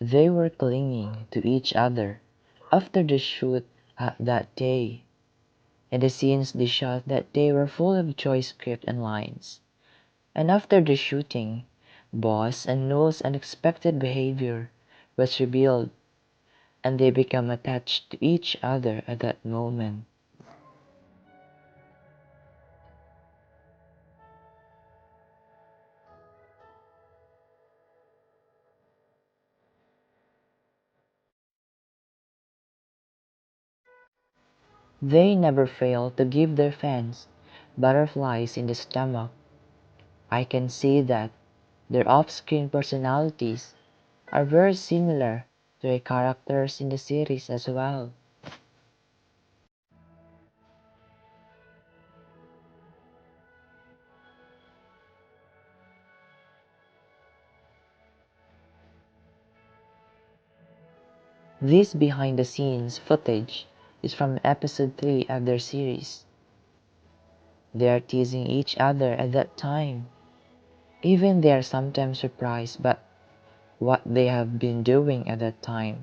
They were clinging to each other after the shoot that day, and the scenes they shot that day were full of choice script and lines. And after the shooting, Boss and Noel's unexpected behavior was revealed, and they became attached to each other at that moment. They never fail to give their fans butterflies in the stomach. I can see that their off-screen personalities are very similar to the characters in the series as well. This behind-the-scenes footage is from episode 3 of their series. They are teasing each other at that time. Even they are sometimes surprised by what they have been doing at that time.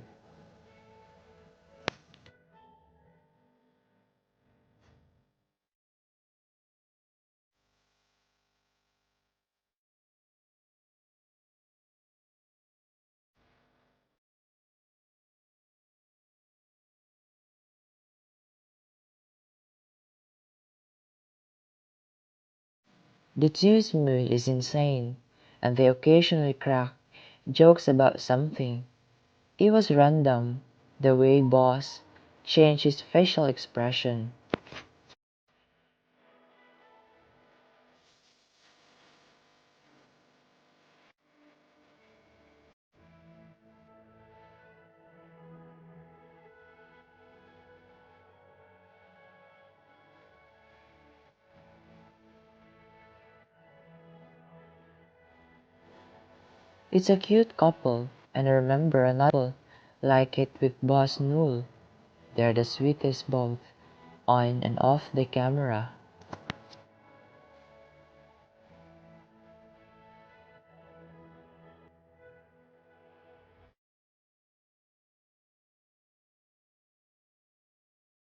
The two's mood is insane, and they occasionally crack jokes about something. It was random, the way Boss changed his facial expression. It's a cute couple, and I remember another couple like it with Boss Newell. They're the sweetest both on and off the camera.